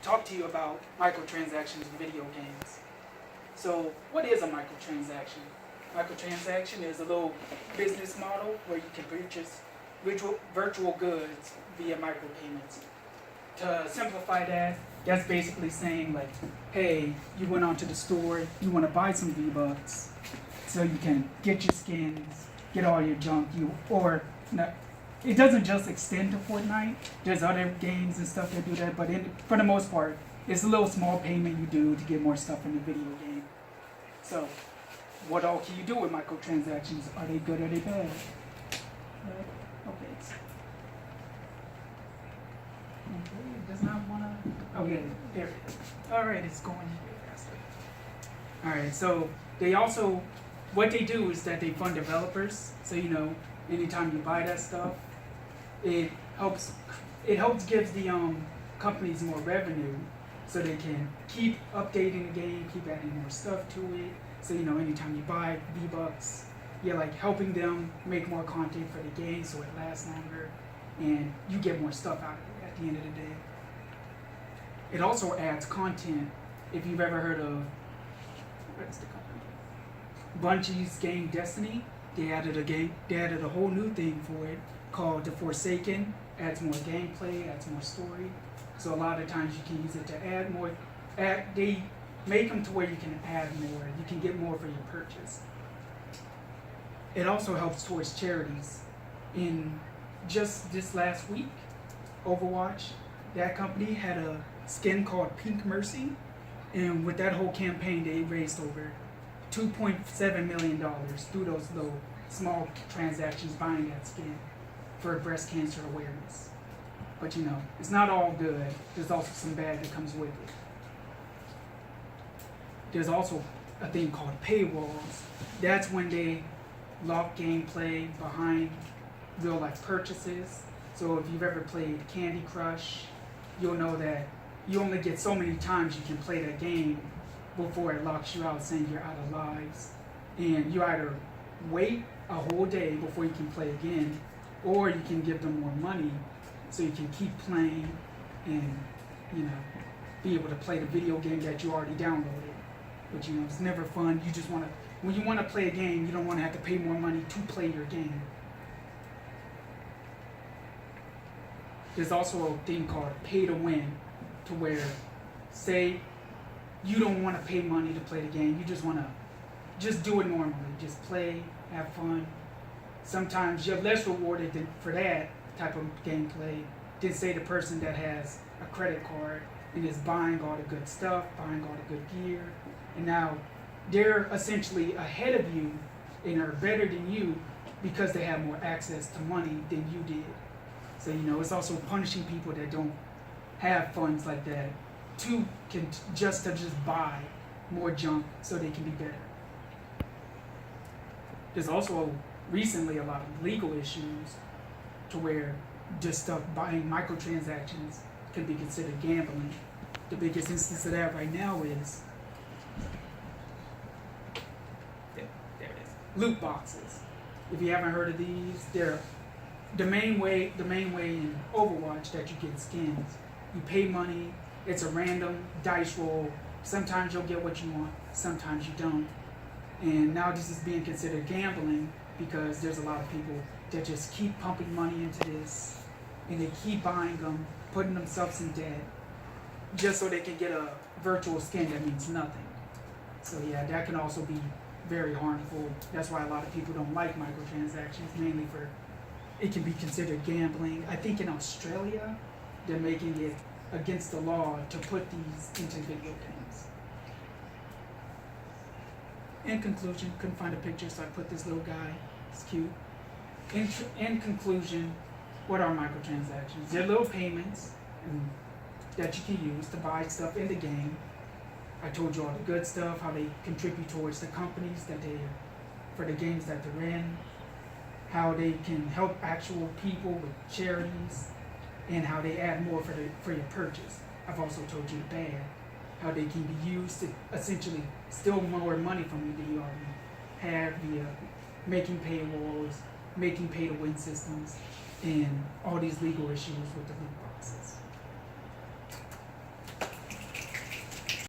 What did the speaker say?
talk to you about microtransactions in video games. So, what is a microtransaction? Microtransaction is a little business model where you can purchase virtual goods via micropayments. To simplify that, that's basically saying like, hey, you went onto the store, you want to buy some V-Bucks, so you can get your skins, get all your junk, it doesn't just extend to Fortnite. There's other games and stuff that do that, but for the most part, it's a little small payment you do to get more stuff in the video game. So, what all can you do with microtransactions? Are they good or are they bad? Right? Okay. It does not want to. Okay, there it is. All right, it's going way faster. All right, so what they do is that they fund developers. So anytime you buy that stuff, it helps give the companies more revenue, so they can keep updating the game, keep adding more stuff to it. So anytime you buy V-Bucks, you're like helping them make more content for the game, so it lasts longer, and you get more stuff out of it at the end of the day. It also adds content. If you've ever heard of what's the company? Bungie's game Destiny, they added a whole new thing for it called The Forsaken. Adds more gameplay, adds more story. So a lot of times you can use it to add more. They make them to where you can add more. You can get more for your purchase. It also helps towards charities. In just this last week, Overwatch, that company had a skin called Pink Mercy, and with that whole campaign, they raised over $2.7 million through those little small transactions buying that skin for breast cancer awareness. But it's not all good. There's also some bad that comes with it. There's also a thing called paywalls. That's when they lock gameplay behind real life purchases. So if you've ever played Candy Crush, you'll know that you only get so many times you can play that game before it locks you out, saying you're out of lives. And you either wait a whole day before you can play again, or you can give them more money so you can keep playing and be able to play the video game that you already downloaded. But it's never fun. You just when you want to play a game, you don't want to have to pay more money to play your game. There's also a thing called pay to win, to where, say, you don't want to pay money to play the game. You just want to just do it normally. Just play, have fun. Sometimes you're less rewarded for that type of gameplay than, say, the person that has a credit card and is buying all the good stuff, buying all the good gear. And now they're essentially ahead of you and are better than you because they have more access to money than you did. So, it's also punishing people that don't have funds like that to just buy more junk so they can be better. There's also recently a lot of legal issues to where just stuff buying microtransactions can be considered gambling. The biggest instance of that right now is there it is. Loot boxes. If you haven't heard of these, they're the main way in Overwatch that you get skins. You pay money, it's a random dice roll. Sometimes you'll get what you want, sometimes you don't. And now this is being considered gambling because there's a lot of people that just keep pumping money into this and they keep buying them, putting themselves in debt just so they can get a virtual skin that means nothing. So yeah, that can also be very harmful. That's why a lot of people don't like microtransactions, mainly for it can be considered gambling. I think in Australia, they're making it against the law to put these into video games. In conclusion, couldn't find a picture, so I put this little guy. It's cute. In conclusion, what are microtransactions? They're little payments that you can use to buy stuff in the game. I told you all the good stuff, how they contribute towards the companies for the games that they're in, how they can help actual people with charities, and how they add more for your purchase. I've also told you the bad, how they can be used to essentially steal more money from you than you already have via making paywalls, making pay-to-win systems, and all these legal issues with the